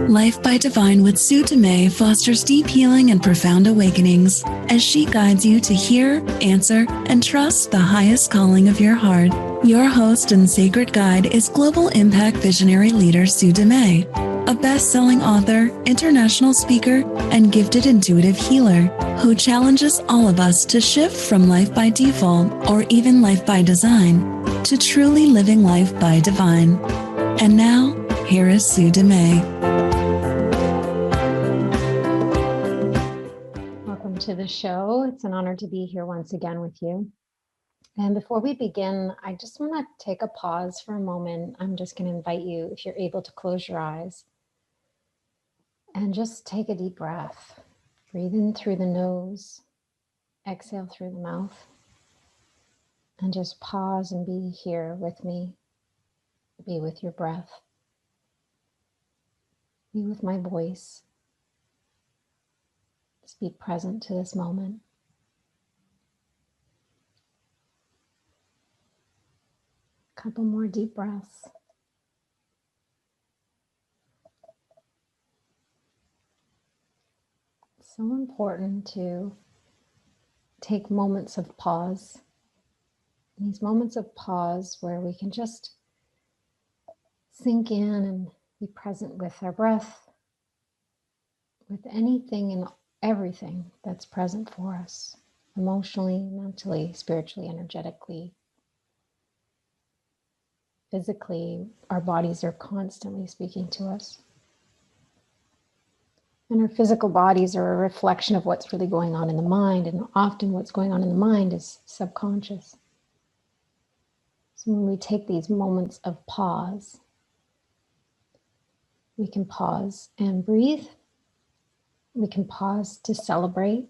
Life by Divine with Sue Dumais fosters deep healing and profound awakenings as she guides you to hear, answer, and trust the highest calling of your heart. Your host and sacred guide is global impact visionary leader Sue Dumais, a best-selling author, international speaker, and gifted intuitive healer who challenges all of us to shift from life by default or even life by design to truly living life by divine. And now, here is Sue Dumais. Welcome to the show. It's an honor to be here once again with you. And before we begin, I just want to take a pause for a moment. I'm just going to invite you, if you're able, to close your eyes and just take a deep breath. Breathe in through the nose, exhale through the mouth, and just pause and be here with me. Be with your breath. Be with my voice. Just be present to this moment. A couple more deep breaths. It's so important to take moments of pause. These moments of pause where we can just sink in and be present with our breath, with anything and everything that's present for us, emotionally, mentally, spiritually, energetically, physically. Our bodies are constantly speaking to us. And our physical bodies are a reflection of what's really going on in the mind, and often what's going on in the mind is subconscious. So when we take these moments of pause, we can pause and breathe. We can pause to celebrate.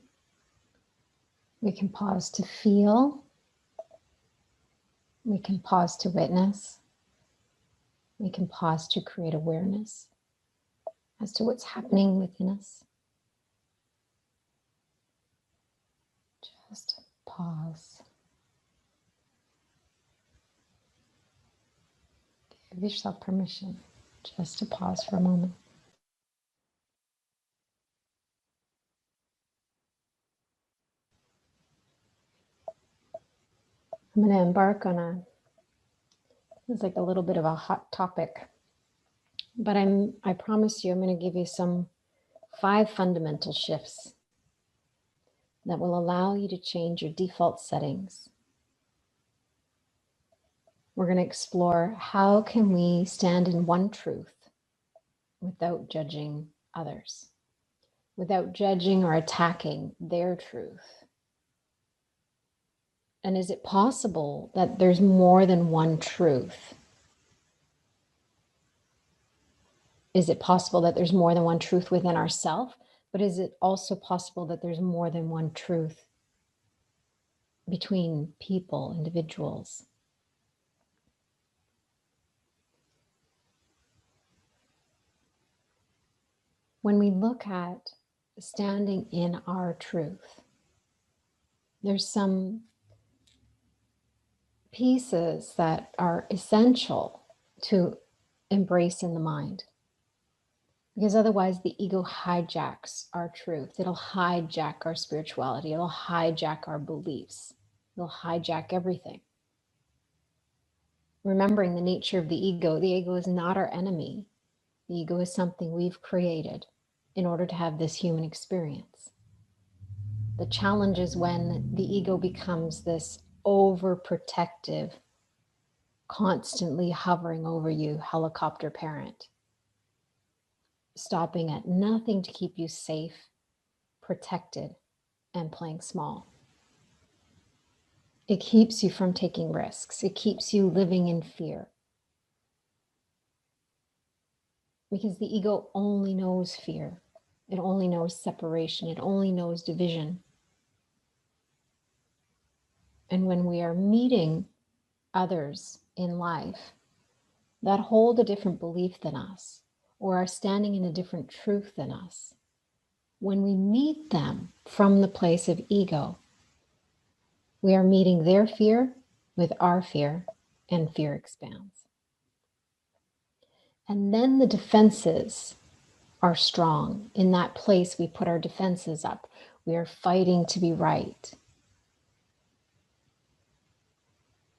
We can pause to feel. We can pause to witness. We can pause to create awareness as to what's happening within us. Just pause. Give yourself permission just to pause for a moment. I'm going to embark on it's like a little bit of a hot topic, but I promise you I'm going to give you some 5 fundamental shifts that will allow you to change your default settings. We're going to explore how can we stand in one truth without judging others, without judging or attacking their truth. And is it possible that there's more than one truth? Is it possible that there's more than one truth within ourselves? But is it also possible that there's more than one truth between people, individuals? When we look at standing in our truth, there's some pieces that are essential to embrace in the mind. Because otherwise the ego hijacks our truth. It'll hijack our spirituality. It'll hijack our beliefs. It'll hijack everything. Remembering the nature of the ego is not our enemy. The ego is something we've created in order to have this human experience. The challenge is when the ego becomes this overprotective, constantly hovering over you helicopter parent, stopping at nothing to keep you safe, protected, and playing small. It keeps you from taking risks. It keeps you living in fear. Because the ego only knows fear. It only knows separation. It only knows division. And when we are meeting others in life that hold a different belief than us, or are standing in a different truth than us, when we meet them from the place of ego, we are meeting their fear with our fear, and fear expands. And then the defenses are strong. In that place, we put our defenses up. We are fighting to be right.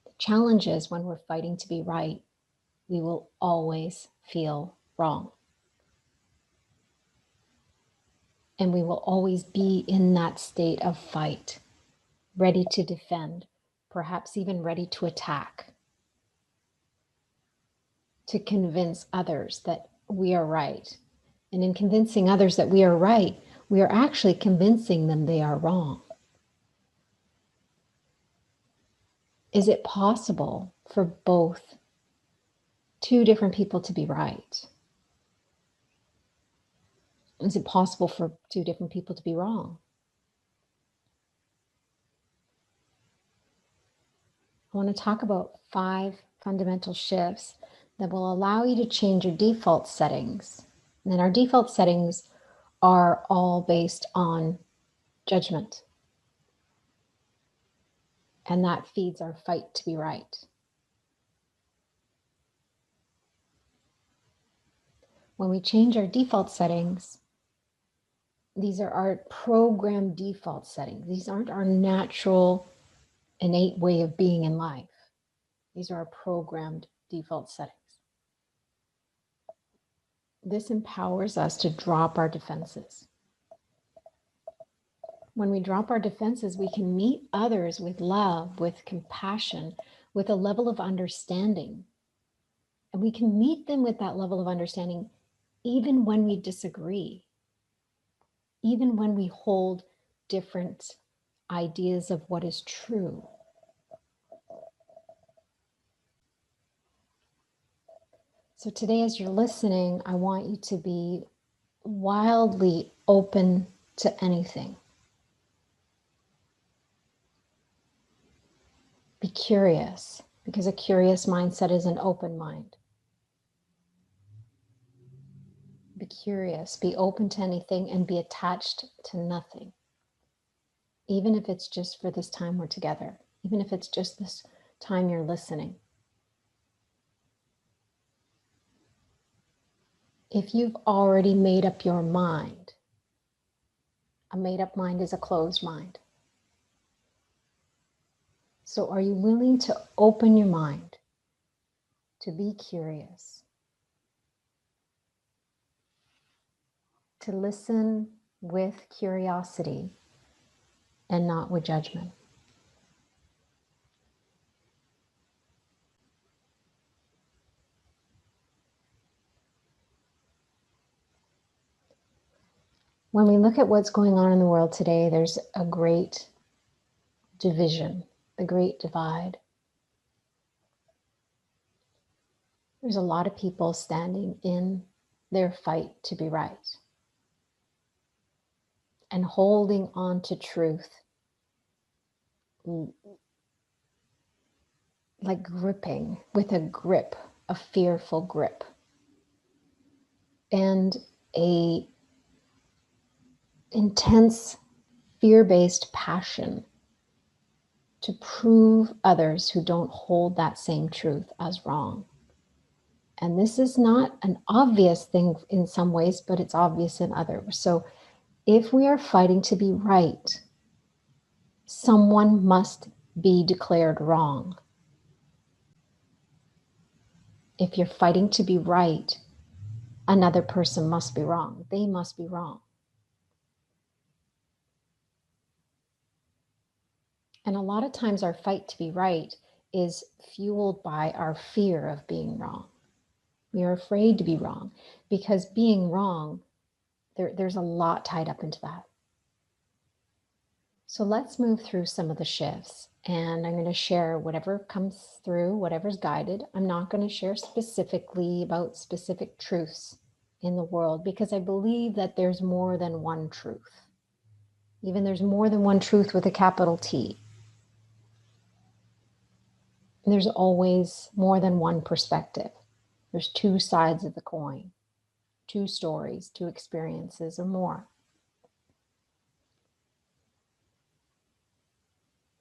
The challenge is when we're fighting to be right, we will always feel wrong. And we will always be in that state of fight, ready to defend, perhaps even ready to attack, to convince others that we are right. And in convincing others that we are right, we are actually convincing them they are wrong. Is it possible for both two different people to be right? Is it possible for two different people to be wrong? I want to talk about 5 fundamental shifts that will allow you to change your default settings. And our default settings are all based on judgment. And that feeds our fight to be right. When we change our default settings, these are our programmed default settings. These aren't our natural, innate way of being in life. These are our programmed default settings. This empowers us to drop our defenses. When we drop our defenses, we can meet others with love, with compassion, with a level of understanding. And we can meet them with that level of understanding even when we disagree, even when we hold different ideas of what is true. So today, as you're listening, I want you to be wildly open to anything. Be curious, because a curious mindset is an open mind. Be curious, be open to anything, and be attached to nothing. Even if it's just for this time we're together, even if it's just this time you're listening. If you've already made up your mind, a made up mind is a closed mind. So are you willing to open your mind, to be curious, to listen with curiosity and not with judgment? When we look at what's going on in the world today, there's a great division, the great divide. There's a lot of people standing in their fight to be right and holding on to truth, like gripping with a grip, a fearful grip, and a intense fear-based passion to prove others who don't hold that same truth as wrong. And this is not an obvious thing in some ways, but it's obvious in others. So if we are fighting to be right, someone must be declared wrong. If you're fighting to be right, another person must be wrong. They must be wrong. And a lot of times our fight to be right is fueled by our fear of being wrong. We are afraid to be wrong because being wrong, there's a lot tied up into that. So let's move through some of the shifts, and I'm going to share whatever comes through, whatever's guided. I'm not going to share specifically about specific truths in the world because I believe that there's more than one truth. Even there's more than one truth with a capital T. There's always more than one perspective. There's 2 sides of the coin, 2 stories, 2 experiences or more.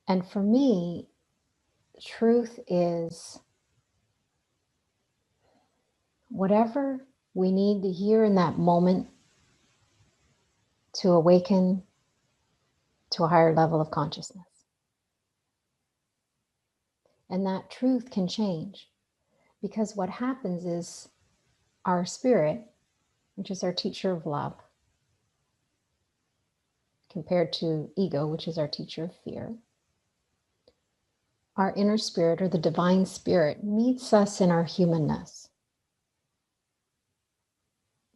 And for me, truth is whatever we need to hear in that moment to awaken to a higher level of consciousness. And that truth can change, because what happens is our spirit, which is our teacher of love, compared to ego, which is our teacher of fear, our inner spirit, or the divine spirit, meets us in our humanness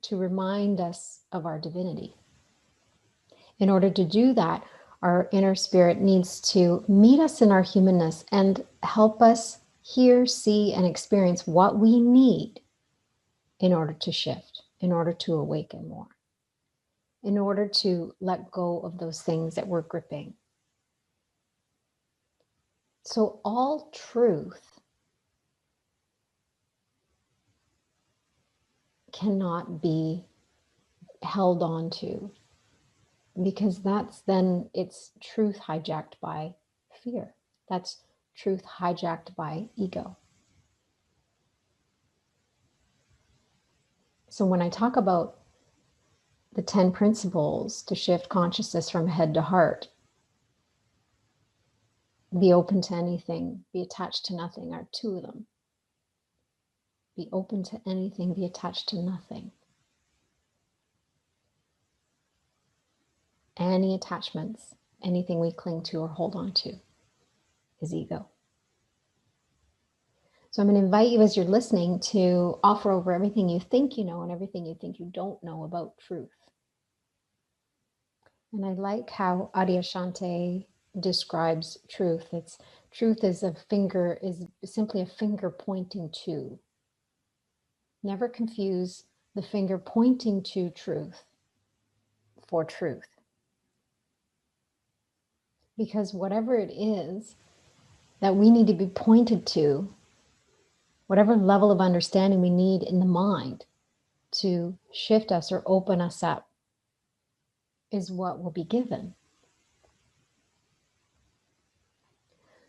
to remind us of our divinity. In order to do that, our inner spirit needs to meet us in our humanness and help us hear, see, and experience what we need in order to shift, in order to awaken more, in order to let go of those things that we're gripping. So all truth cannot be held on to, because it's truth hijacked by fear. That's truth hijacked by ego. So when I talk about the 10 principles to shift consciousness from head to heart, be open to anything, be attached to nothing, are 2 of them. Be open to anything, be attached to nothing. Any attachments, anything we cling to or hold on to, is ego. So I'm going to invite you, as you're listening, to offer over everything you think you know and everything you think you don't know about truth. And I like how Adyashanti describes truth. Truth is simply a finger pointing to. Never confuse the finger pointing to truth for truth. Because whatever it is that we need to be pointed to, whatever level of understanding we need in the mind to shift us or open us up, is what will be given.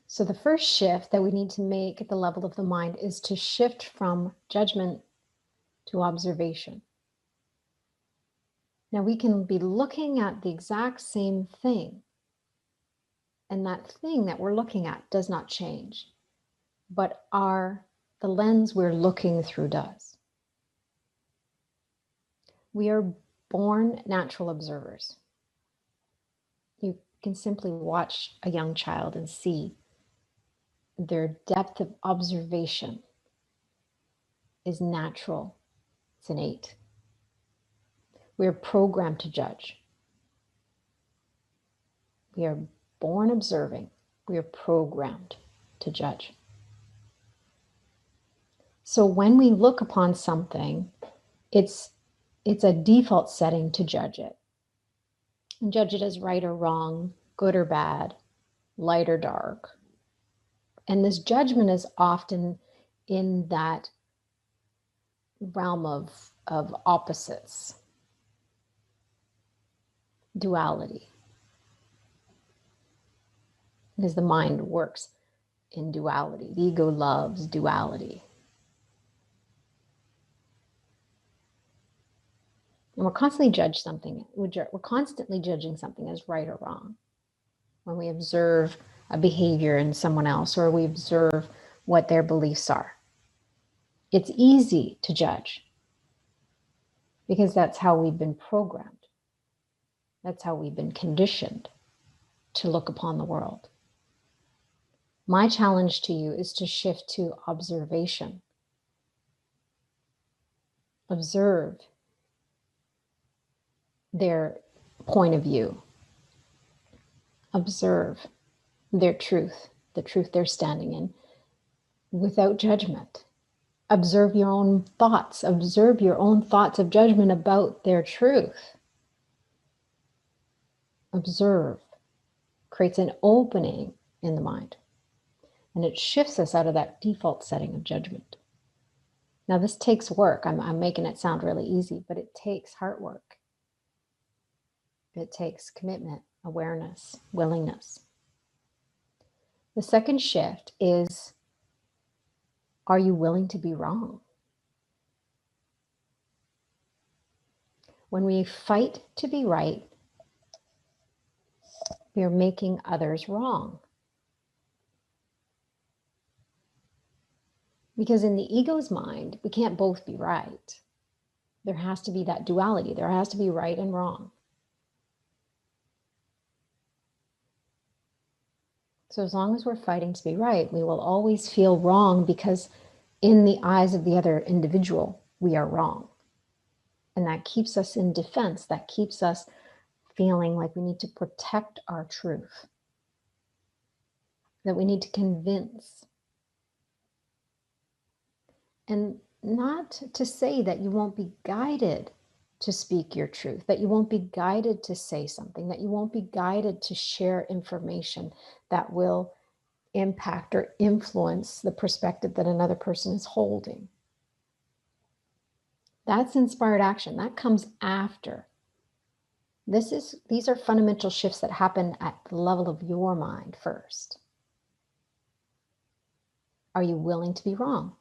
So the first shift that we need to make at the level of the mind is to shift from judgment to observation. Now we can be looking at the exact same thing, and that thing that we're looking at does not change, but the lens we're looking through does. We are born natural observers. You can simply watch a young child and see their depth of observation is natural. It's innate. We are programmed to judge. We are born observing. We are programmed to judge. So when we look upon something, it's a default setting to judge it. And judge it as right or wrong, good or bad, light or dark. And this judgment is often in that realm of opposites, duality. Because the mind works in duality. The ego loves duality. And we're constantly constantly judging something as right or wrong. When we observe a behavior in someone else, or we observe what their beliefs are, it's easy to judge because that's how we've been programmed. That's how we've been conditioned to look upon the world. My challenge to you is to shift to observation. Observe their point of view. Observe their truth, the truth they're standing in, without judgment. Observe your own thoughts. Observe your own thoughts of judgment about their truth. Observe. Creates an opening in the mind. And it shifts us out of that default setting of judgment. Now this takes work. I'm making it sound really easy, but it takes heart work. It takes commitment, awareness, willingness. The second shift is, are you willing to be wrong? When we fight to be right, we are making others wrong. Because in the ego's mind, we can't both be right. There has to be that duality. There has to be right and wrong. So as long as we're fighting to be right, we will always feel wrong because in the eyes of the other individual, we are wrong. And that keeps us in defense. That keeps us feeling like we need to protect our truth, that we need to convince. And not to say that you won't be guided to speak your truth, that you won't be guided to say something, that you won't be guided to share information that will impact or influence the perspective that another person is holding. That's inspired action. That comes after. These are fundamental shifts that happen at the level of your mind first. Are you willing to be wrong?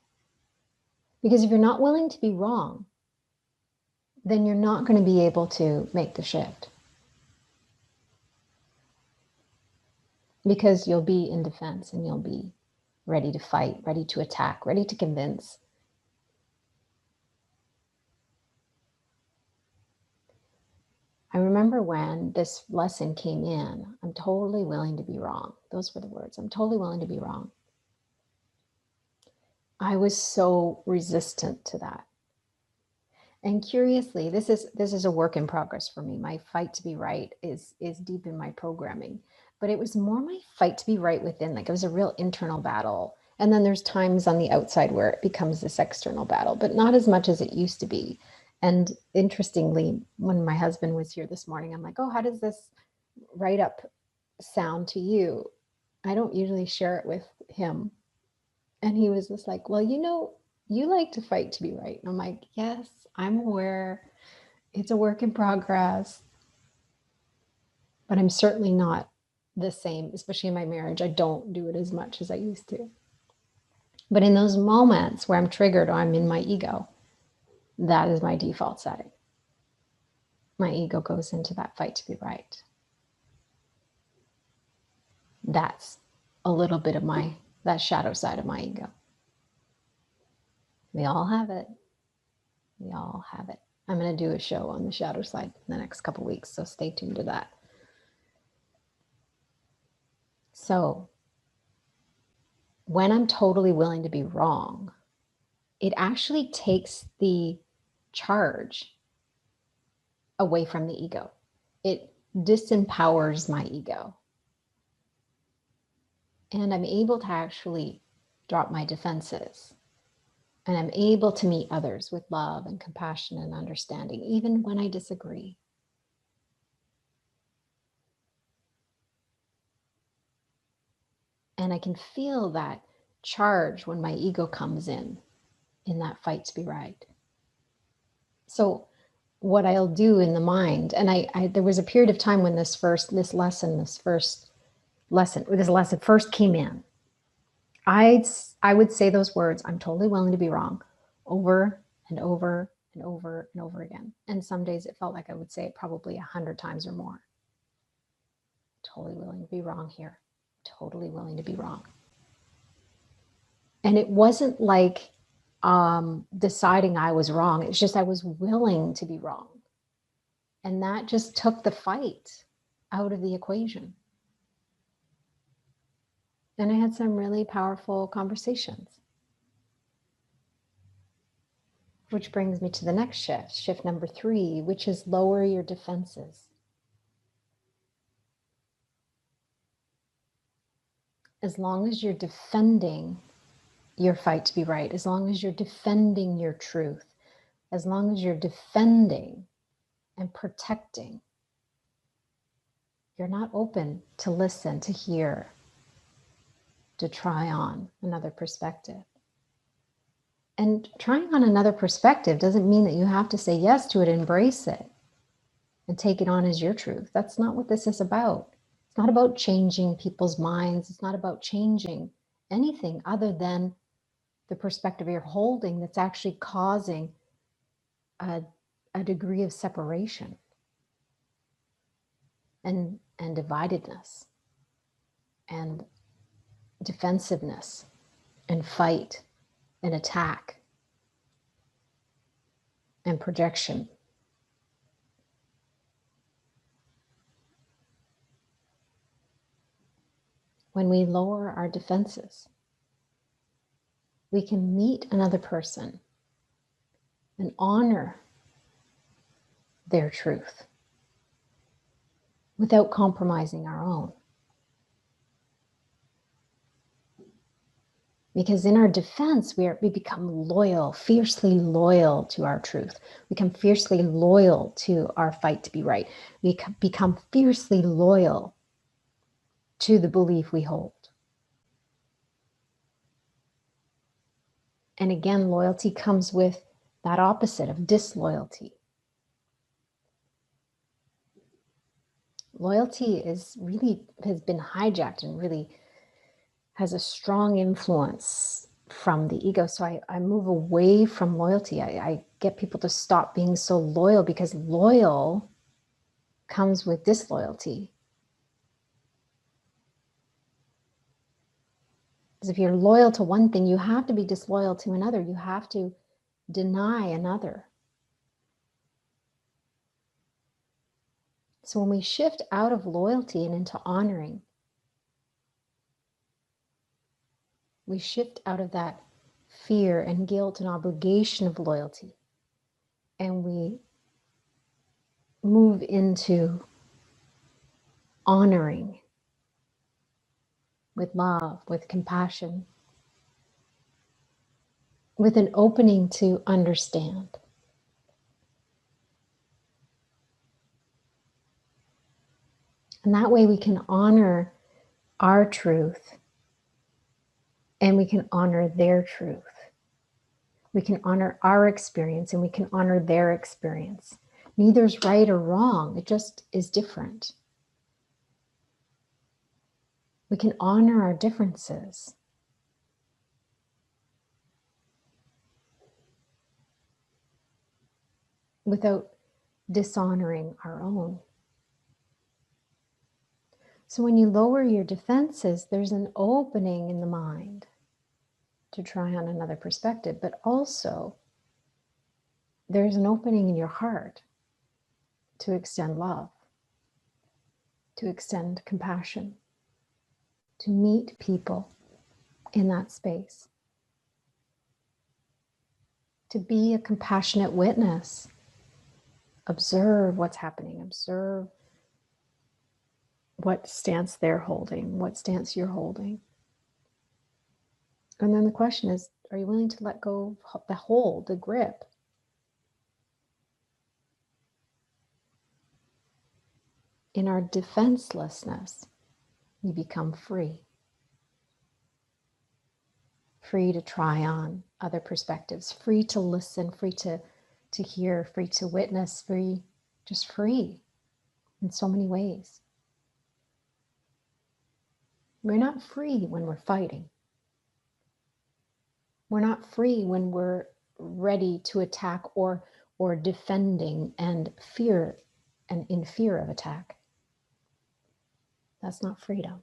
Because if you're not willing to be wrong, then you're not going to be able to make the shift. Because you'll be in defense and you'll be ready to fight, ready to attack, ready to convince. I remember when this lesson came in, I'm totally willing to be wrong. Those were the words. I'm totally willing to be wrong. I was so resistant to that. And curiously, this is a work in progress for me. My fight to be right is deep in my programming. But it was more my fight to be right within. Like it was a real internal battle. And then there's times on the outside where it becomes this external battle, but not as much as it used to be. And interestingly, when my husband was here this morning, I'm like, oh, how does this write up sound to you? I don't usually share it with him. And he was just like, well, you like to fight to be right. And I'm like, yes, I'm aware. It's a work in progress. But I'm certainly not the same, especially in my marriage. I don't do it as much as I used to. But in those moments where I'm triggered or I'm in my ego, that is my default setting. My ego goes into that fight to be right. That's a little bit of that shadow side of my ego. We all have it. We all have it. I'm going to do a show on the shadow side in the next couple of weeks, so stay tuned to that. So when I'm totally willing to be wrong, it actually takes the charge away from the ego. It disempowers my ego. And I'm able to actually drop my defenses. And I'm able to meet others with love and compassion and understanding, even when I disagree. And I can feel that charge when my ego comes in that fight to be right. So what I'll do in the mind, and there was a period of time when this lesson first came in. I would say those words, I'm totally willing to be wrong, over and over and over and over again. And some days it felt like I would say it probably 100 times or more. Totally willing to be wrong here. Totally willing to be wrong. And it wasn't like deciding I was wrong. It's just I was willing to be wrong. And that just took the fight out of the equation. And I had some really powerful conversations. Which brings me to the next shift number 3, which is lower your defenses. As long as you're defending your fight to be right, as long as you're defending your truth, as long as you're defending and protecting, you're not open to listen, to hear, to try on another perspective. And trying on another perspective doesn't mean that you have to say yes to it, embrace it, and take it on as your truth. That's not what this is about. It's not about changing people's minds. It's not about changing anything other than the perspective you're holding that's actually causing a a degree of separation and dividedness and defensiveness and fight and attack and projection. When we lower our defenses, we can meet another person and honor their truth without compromising our own. Because in our defense, we become loyal, fiercely loyal to our truth. We become fiercely loyal to our fight to be right. We become fiercely loyal to the belief we hold. And again, loyalty comes with that opposite of disloyalty. Loyalty has been hijacked and really has a strong influence from the ego. So I move away from loyalty. I get people to stop being so loyal, because loyal comes with disloyalty. Because if you're loyal to one thing, you have to be disloyal to another. You have to deny another. So when we shift out of loyalty and into honoring, we shift out of that fear and guilt and obligation of loyalty, and we move into honoring with love, with compassion, with an opening to understand. And that way we can honor our truth and we can honor their truth. We can honor our experience and we can honor their experience. Neither's right or wrong, it just is different. We can honor our differences. Without dishonoring our own. So when you lower your defenses, there's an opening in the mind to try on another perspective, but also there's an opening in your heart to extend love, to extend compassion, to meet people in that space, to be a compassionate witness. Observe what's happening, observe what stance they're holding, what stance you're holding. And then the question is, are you willing to let go of the hold, the grip? In our defenselessness, we become free. Free to try on other perspectives, free to listen, free to hear, free to witness, just free in so many ways. We're not free when we're fighting. We're not free when we're ready to attack or defending and in fear of attack. That's not freedom.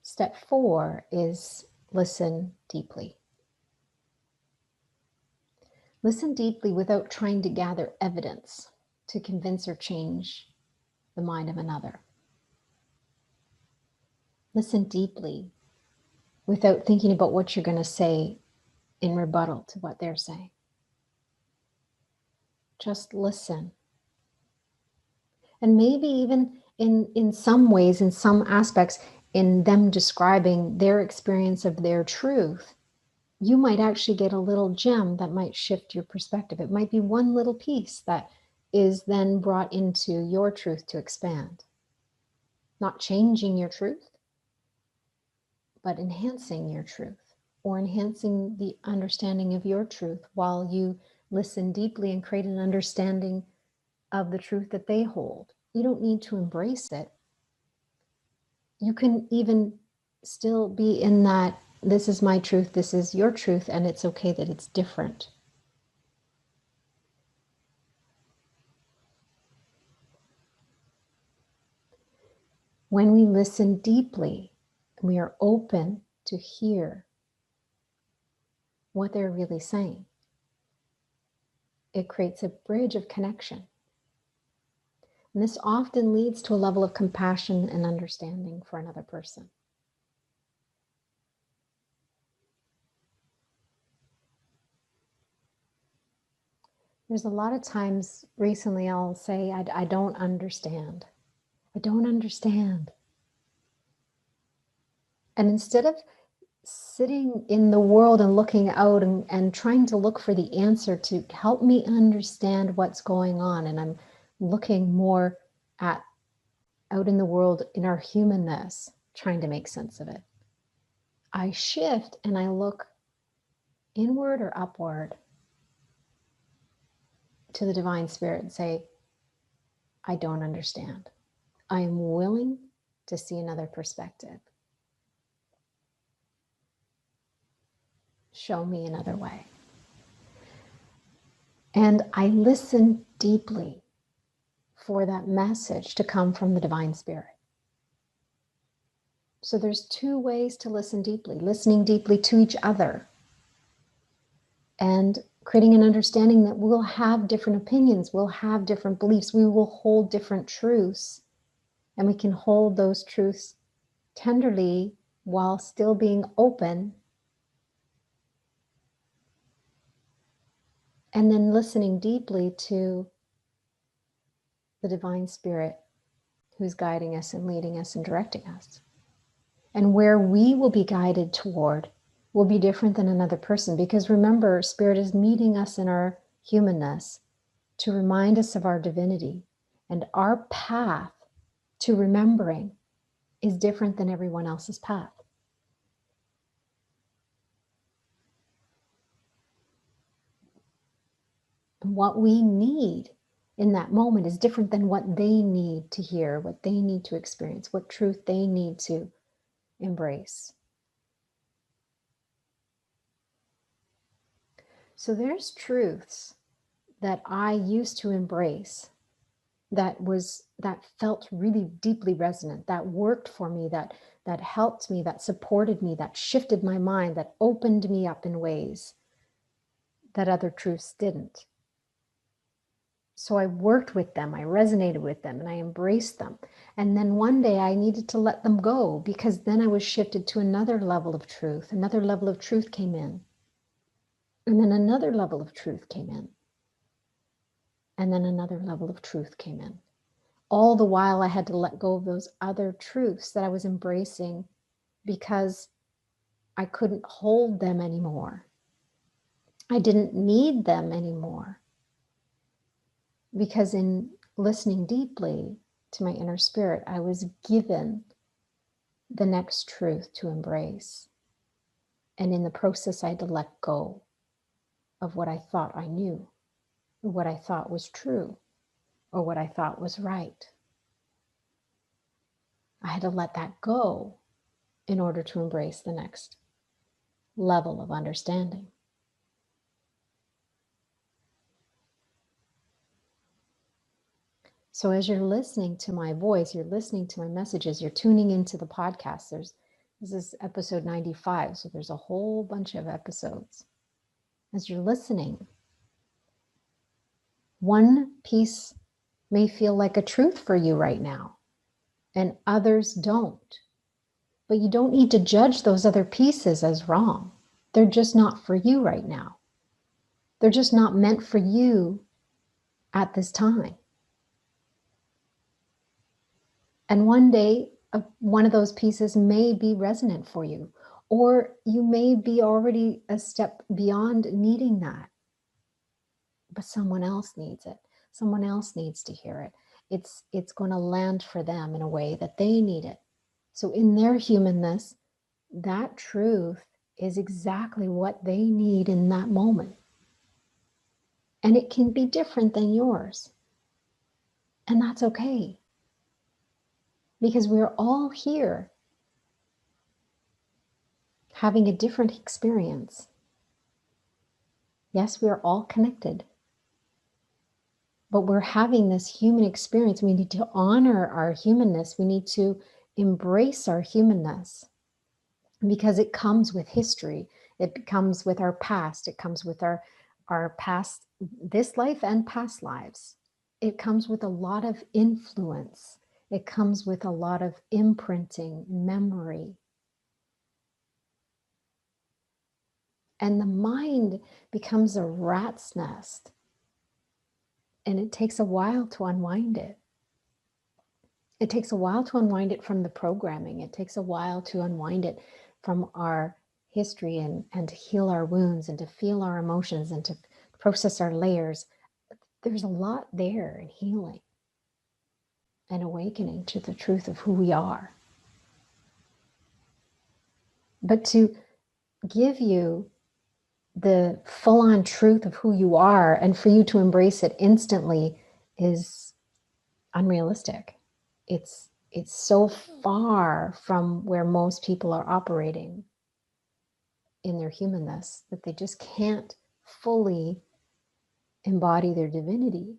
Step 4 is listen deeply. Listen deeply without trying to gather evidence to convince or change the mind of another. Listen deeply without thinking about what you're going to say in rebuttal to what they're saying. Just listen. And maybe even in some ways, in some aspects, in them describing their experience of their truth, you might actually get a little gem that might shift your perspective. It might be one little piece that is then brought into your truth to expand. Not changing your truth, but enhancing your truth, or enhancing the understanding of your truth while you listen deeply and create an understanding of the truth that they hold. You don't need to embrace it. You can even still be in that this is my truth, this is your truth, and it's okay that it's different. When we listen deeply, we are open to hear what they're really saying. It creates a bridge of connection. And this often leads to a level of compassion and understanding for another person. There's a lot of times recently I'll say, I don't understand. I don't understand. And instead of sitting in the world and looking out and trying to look for the answer to help me understand what's going on, and I'm looking more at out in the world in our humanness, trying to make sense of it, I shift and I look inward or upward to the divine spirit and say, I don't understand. I am willing to see another perspective. Show me another way. And I listen deeply for that message to come from the divine spirit. So there's two ways to listen deeply: listening deeply to each other and creating an understanding that we'll have different opinions, we'll have different beliefs, we will hold different truths, and we can hold those truths tenderly while still being open. And then listening deeply to the divine spirit who's guiding us and leading us and directing us. And where we will be guided toward will be different than another person. Because remember, spirit is meeting us in our humanness to remind us of our divinity. And our path to remembering is different than everyone else's path. And what we need in that moment is different than what they need to hear, what they need to experience, what truth they need to embrace. So there's truths that I used to embrace that felt really deeply resonant, that worked for me, that helped me, that supported me, that shifted my mind, that opened me up in ways that other truths didn't. So I worked with them, I resonated with them, and I embraced them. And then one day I needed to let them go, because then I was shifted to another level of truth. Another level of truth came in. And then another level of truth came in. And then another level of truth came in. All the while I had to let go of those other truths that I was embracing because I couldn't hold them anymore. I didn't need them anymore. Because in listening deeply to my inner spirit, I was given the next truth to embrace. And in the process, I had to let go of what I thought I knew, or what I thought was true, or what I thought was right. I had to let that go in order to embrace the next level of understanding. So as you're listening to my voice, you're listening to my messages, you're tuning into the podcast. This is episode 95, so there's a whole bunch of episodes. As you're listening, one piece may feel like a truth for you right now, and others don't. But you don't need to judge those other pieces as wrong. They're just not for you right now. They're just not meant for you at this time. And one day, one of those pieces may be resonant for you, or you may be already a step beyond needing that. But someone else needs it. Someone else needs to hear it. It's going to land for them in a way that they need it. So in their humanness, that truth is exactly what they need in that moment. And it can be different than yours. And that's okay. Because we're all here having a different experience. Yes, we are all connected, but we're having this human experience. We need to honor our humanness. We need to embrace our humanness because it comes with history. It comes with our past. It comes with our past, this life and past lives. It comes with a lot of influence. It comes with a lot of imprinting, memory. And the mind becomes a rat's nest. And it takes a while to unwind it. It takes a while to unwind it from the programming. It takes a while to unwind it from our history and to heal our wounds and to feel our emotions and to process our layers. There's a lot there in healing and awakening to the truth of who we are. But to give you the full-on truth of who you are and for you to embrace it instantly is unrealistic. It's so far from where most people are operating in their humanness that they just can't fully embody their divinity.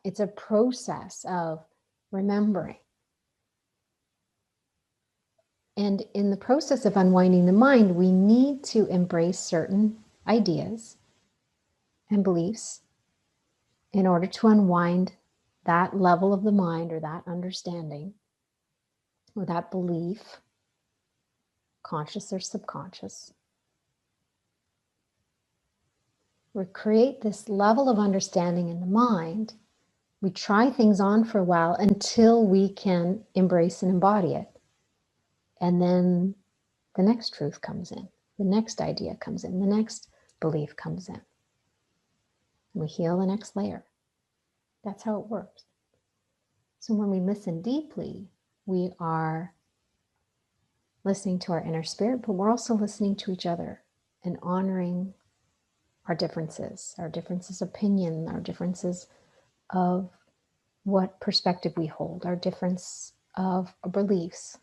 It's a process of remembering. And in the process of unwinding the mind, we need to embrace certain ideas and beliefs in order to unwind that level of the mind or that understanding or that belief, conscious or subconscious. We create this level of understanding in the mind. We try things on for a while until we can embrace and embody it. And then the next truth comes in, the next idea comes in, the next belief comes in. We heal the next layer. That's how it works. So when we listen deeply, we are listening to our inner spirit, but we're also listening to each other and honoring our differences of opinion, our differences of what perspective we hold, our difference of beliefs,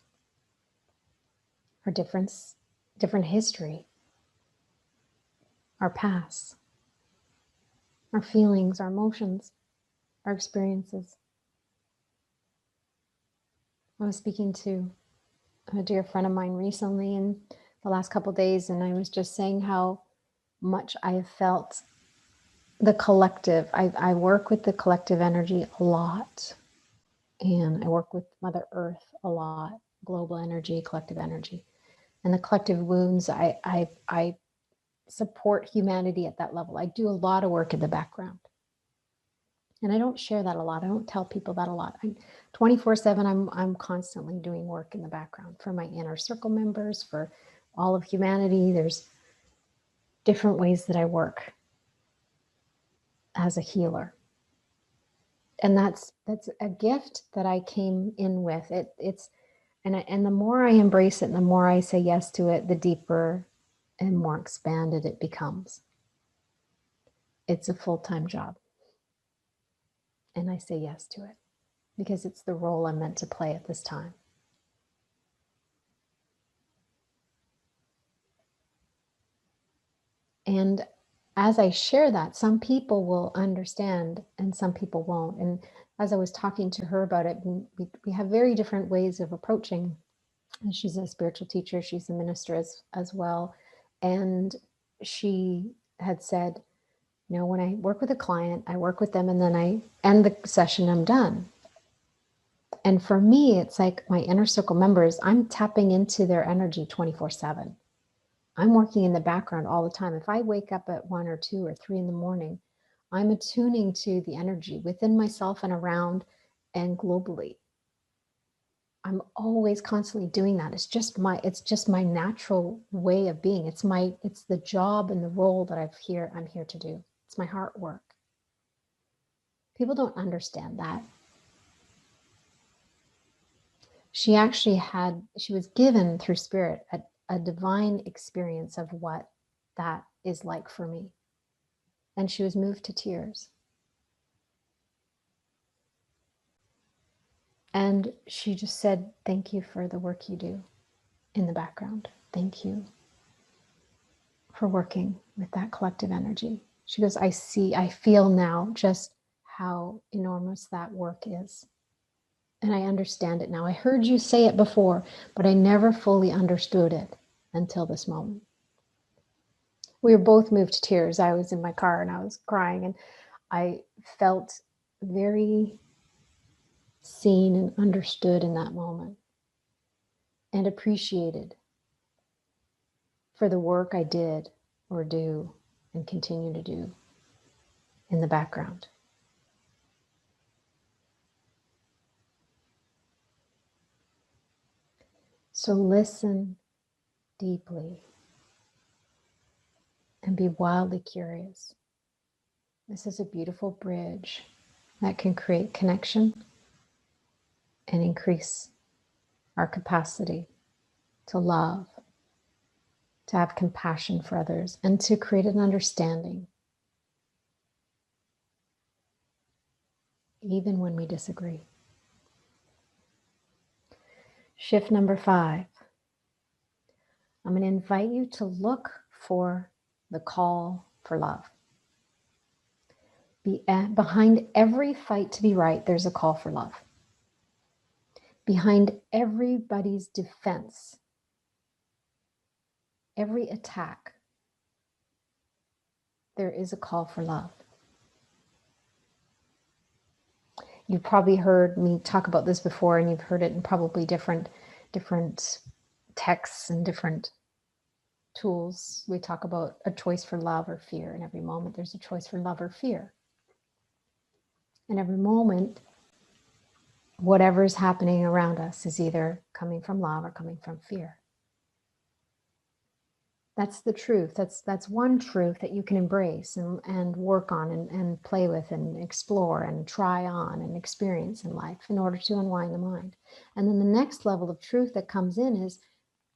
our different history, our past, our feelings, our emotions, our experiences. I was speaking to a dear friend of mine recently in the last couple of days, and I was just saying how much I have felt the collective. I work with the collective energy a lot, and I work with Mother Earth a lot, global energy, collective energy. And the collective wounds, I support humanity at that level. I do a lot of work in the background. And I don't share that a lot. I don't tell people that a lot. 24/7, I'm constantly doing work in the background for my inner circle members, for all of humanity. There's different ways that I work as a healer. And that's a gift that I came in with. And the more I embrace it and the more I say yes to it, the deeper and more expanded it becomes. It's a full-time job. And I say yes to it because it's the role I'm meant to play at this time. And as I share that, some people will understand and some people won't. And as I was talking to her about it, we have very different ways of approaching. And she's a spiritual teacher, she's a minister as well. And she had said, you know, when I work with a client, I work with them and then I end the session, I'm done. And for me, it's like my inner circle members, I'm tapping into their energy 24/7. I'm working in the background all the time. If I wake up at 1 or 2 or 3 in the morning, I'm attuning to the energy within myself and around and globally. I'm always constantly doing that. It's just my natural way of being. It's the job and the role that I'm here to do. It's my heart work. People don't understand that. She was given through spirit a divine experience of what that is like for me. And she was moved to tears. And she just said, thank you for the work you do in the background. Thank you. for working with that collective energy. She goes, I feel now just how enormous that work is. And I understand it now. I heard you say it before, but I never fully understood it until this moment. We were both moved to tears. I was in my car and I was crying, and I felt very seen and understood in that moment, and appreciated for the work I did or do and continue to do in the background. So listen deeply and be wildly curious. This is a beautiful bridge that can create connection and increase our capacity to love, to have compassion for others, and to create an understanding, even when we disagree. Shift number 5. I'm going to invite you to look for the call for love. Behind every fight to be right, there's a call for love. Behind everybody's defense, every attack, there is a call for love. You've probably heard me talk about this before, and you've heard it in probably different texts and different tools. We talk about a choice for love or fear. In every moment, there's a choice for love or fear. In every moment, whatever is happening around us is either coming from love or coming from fear. That's the truth. That's one truth that you can embrace and work on and play with and explore and try on and experience in life in order to unwind the mind. And then the next level of truth that comes in is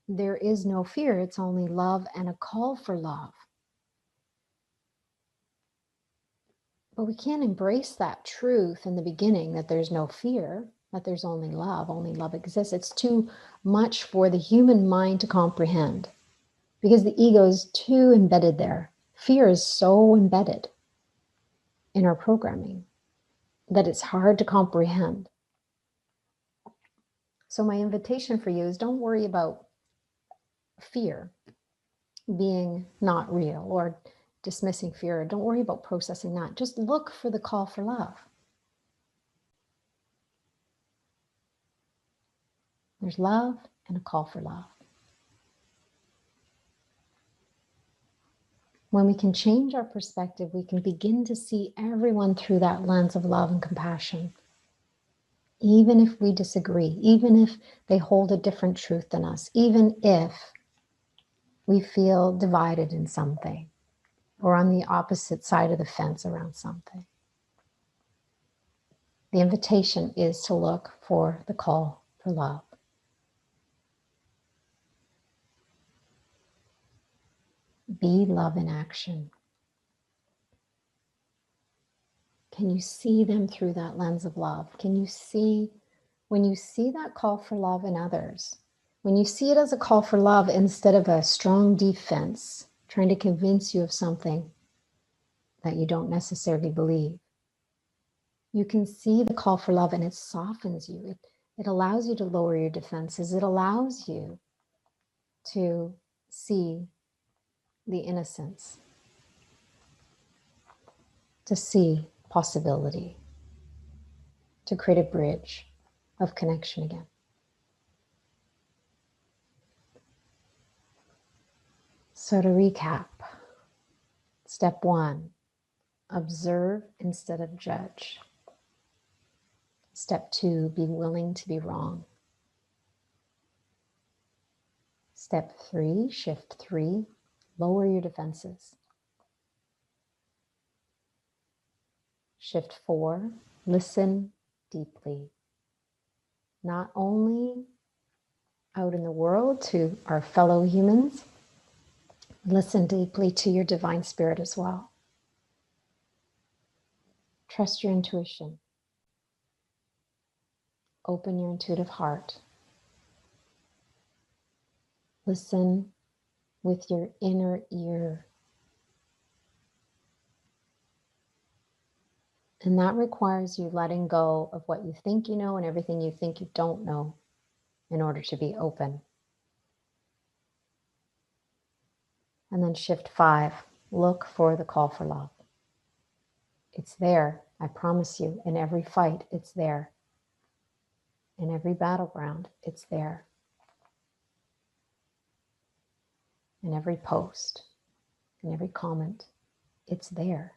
there is no fear. It's only love and a call for love. But we can't embrace that truth in the beginning, that there's no fear, that there's only love exists. It's too much for the human mind to comprehend, because the ego is too embedded there. Fear is so embedded in our programming that it's hard to comprehend. So my invitation for you is, don't worry about fear being not real or dismissing fear. Don't worry about processing that. Just look for the call for love. There's love and a call for love. When we can change our perspective, we can begin to see everyone through that lens of love and compassion. Even if we disagree, even if they hold a different truth than us, even if we feel divided in something or on the opposite side of the fence around something. The invitation is to look for the call for love. Be love in action. Can you see them through that lens of love? Can you see, when you see that call for love in others, when you see it as a call for love instead of a strong defense, trying to convince you of something that you don't necessarily believe, you can see the call for love and it softens you. It allows you to lower your defenses. It allows you to see the innocence, to see possibility, to create a bridge of connection again. So to recap, step 1, observe instead of judge. Step 2, be willing to be wrong. Step 3, shift 3, lower your defenses. Shift 4, listen deeply. Not only out in the world to our fellow humans, listen deeply to your divine spirit as well. Trust your intuition. Open your intuitive heart. Listen with your inner ear. And that requires you letting go of what you think you know and everything you think you don't know in order to be open. And then shift 5, look for the call for love. It's there, I promise you. In every fight, it's there. In every battleground, it's there. In every post, in every comment, it's there.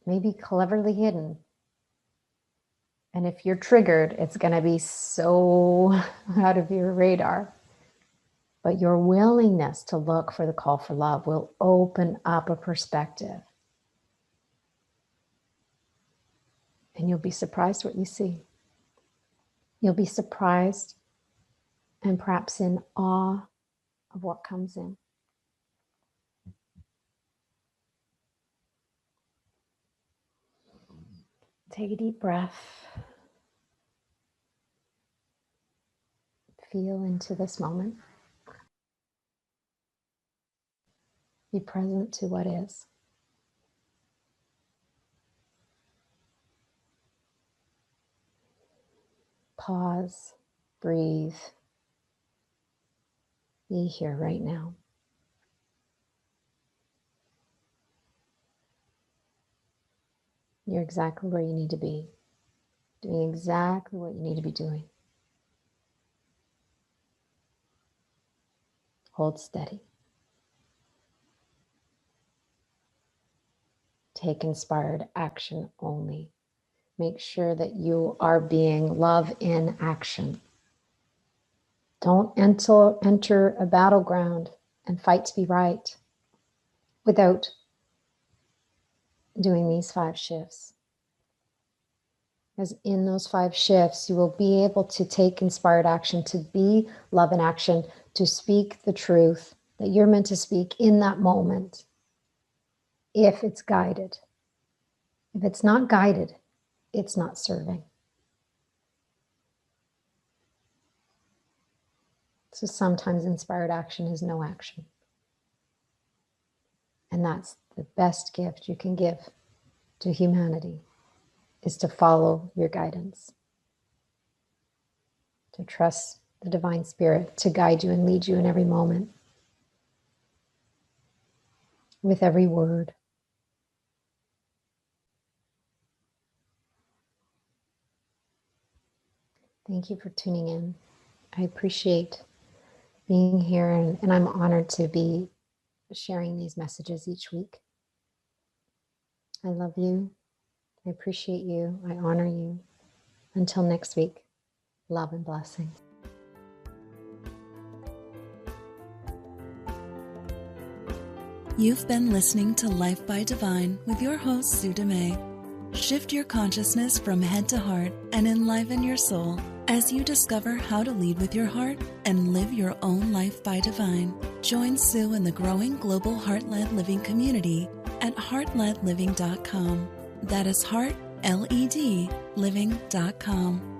Maybe cleverly hidden. And if you're triggered, it's going to be so out of your radar. But your willingness to look for the call for love will open up a perspective. And you'll be surprised what you see. You'll be surprised and perhaps in awe of what comes in. Take a deep breath. Feel into this moment. Be present to what is. Pause, breathe. Be here right now. You're exactly where you need to be, doing exactly what you need to be doing. Hold steady. Take inspired action only. Make sure that you are being love in action. Don't enter a battleground and fight to be right without doing these 5 shifts. Because in those 5 shifts, you will be able to take inspired action, to be love in action, to speak the truth that you're meant to speak in that moment, if it's guided. If it's not guided, it's not serving. So sometimes inspired action is no action. And that's the best gift you can give to humanity, is to follow your guidance, to trust the divine spirit to guide you and lead you in every moment, with every word. Thank you for tuning in. I appreciate being here, and I'm honored to be sharing these messages each week. I love you. I appreciate you. I honor you. Until next week, love and blessing. You've been listening to Life by Divine with your host, Sue Dumais. Shift your consciousness from head to heart and enliven your soul as you discover how to lead with your heart and live your own life by divine. Join Sue in the growing global heart-led living community at heartledliving.com. That is heart, L-E-D, living.com.